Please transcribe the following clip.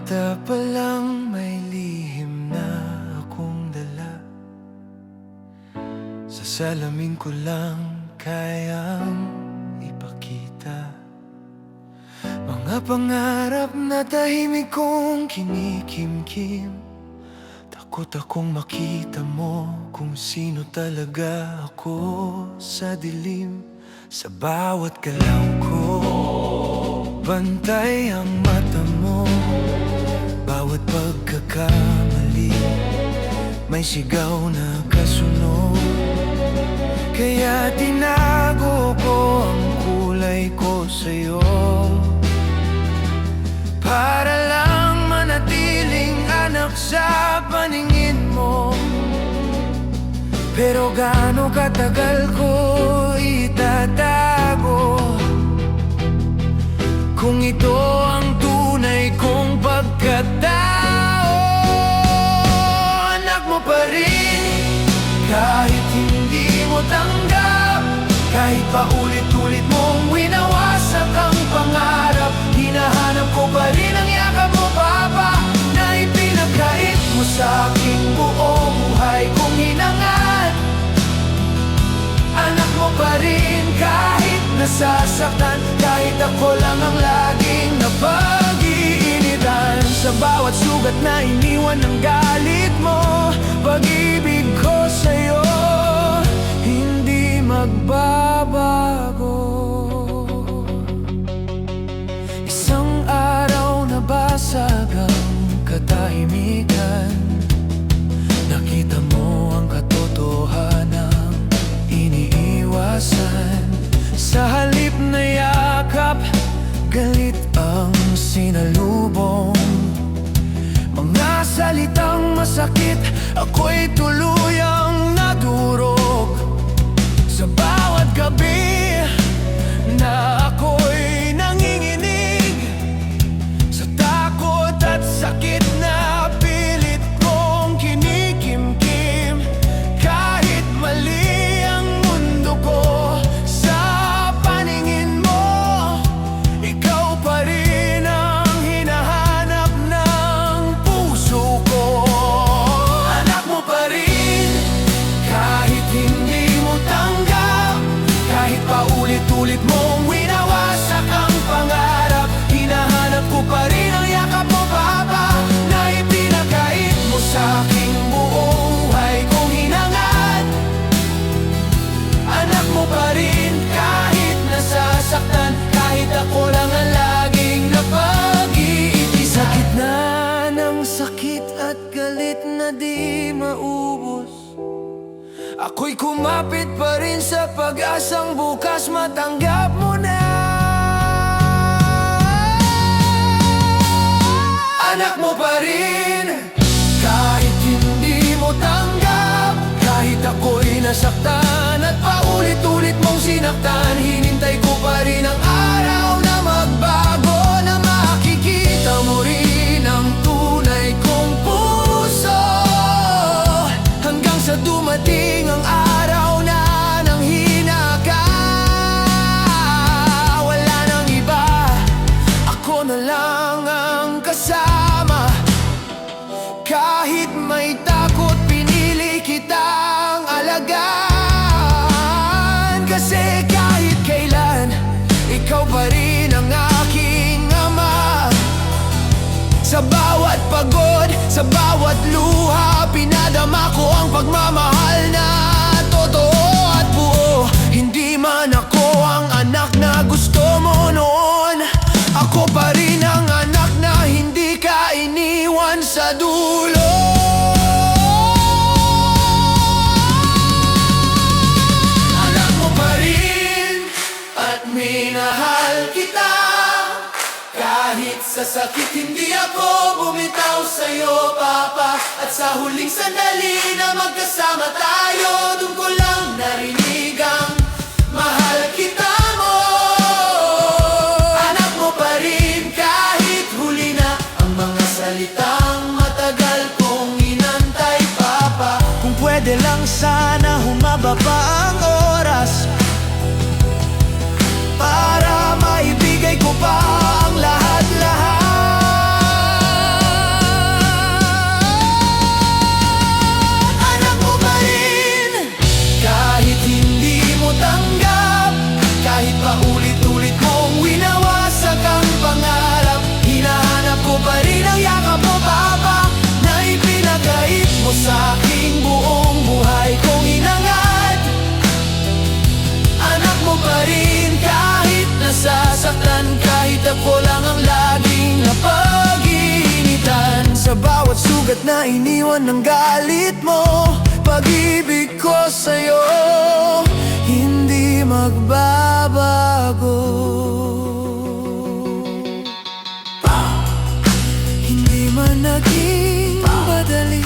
mata pa lang may lihim na akong dala. Sa salamin ko lang kayang ipakita mga pangarap na tahimik kong kinikimkim. Takot akong makita mo kung sino talaga ako sa dilim. Sa bawat galaw ko, bantay ang mata mo. Bawat pagkakamali, may sigaw na kasunod. Kaya tinago ko ang kulay ko sa'yo, para lang manatiling anak sa paningin mo. Pero gaano katagal ko itatago kung ito ang tunay kong pagkatao? Anak mo pa rin, kahit hindi mo tanggap, kahit paulit-ulit mong winawasak ang pangarap. Hinahanap ko pa rin ang yakap mo, Papa, na ipinagkait mo sa aking buong buhay kong hinangad. Anak mo pa rin, kahit nasasaktan, kahit ako lang ang laging napag-iinitan. Sa bawat sugat na iniwan ng galit mo, pag-ibig ko sa'yo hindi magbabago. Isang araw nabasag ang katahimikan, nakita mo ang katotohanan iniiwasan. Sa halip na yakap, galit ang sinalubong. Mga salitang masakit, ako'y tuluyang nadurog. Sa bawat gabi na ako'y nanginginig, sa takot at sakit na pilit kong kinikimkim. Kahit mali ang mundo ko sa paningin mo, ikaw pa rin ang hinahanap ng puso ko. Anak mo pa rin, kahit hindi mo tanggap, kahit paulit-ulit mong winawasak ang pangarap. Hinahanap ko pa rin ang yakap mo, Papa, na ipinagkait mo sa aking buong buhay kong hinangad. Anak mo pa rin, kahit nasasaktan, kahit ako lang ang laging napag-iibig. Sa gitna ng sakit at galit na di maubos, ako'y kumapit pa rin sa pag-asang bukas matanggap mo na. Anak mo pa rin, kahit hindi mo tanggap, kahit ako'y nasaktan at paulit-ulit mong sinaktan. Hinintay ko pa rin ang araw na magbago, na makikita mo rin ang tunay kong puso. Hanggang sa dumating ang araw na nanghina ka, wala nang iba, ako na lang ang kasama. Kahit may takot, pinili kitang alagaan. Kasi kahit kailan, ikaw pa rin ang aking ama. Sa bawat pagod, sa bawat luha, pinadama ko ang pagmamahal na totoo at buo. Hindi man ako ang anak na gusto mo noon, ako pa rin ang anak na hindi ka iniwan sa dulo. Anak mo pa rin, at minahal kita. Kahit sa sakit hindi ako bumitaw sa'yo, Papa. At sa huling sandali na magkasama tayo, doon ko lang narinig ang mahal kita mo. Anak mo pa rin, kahit huli na ang mga salitang matagal kong inantay, Papa. Kung pwede lang sana humaba pa ang oras, para maibigay ko pa ang lahat-lahat. na iniwan ng galit mo. Pag-ibig ko sa'yo hindi magbabago. Hindi man naging madali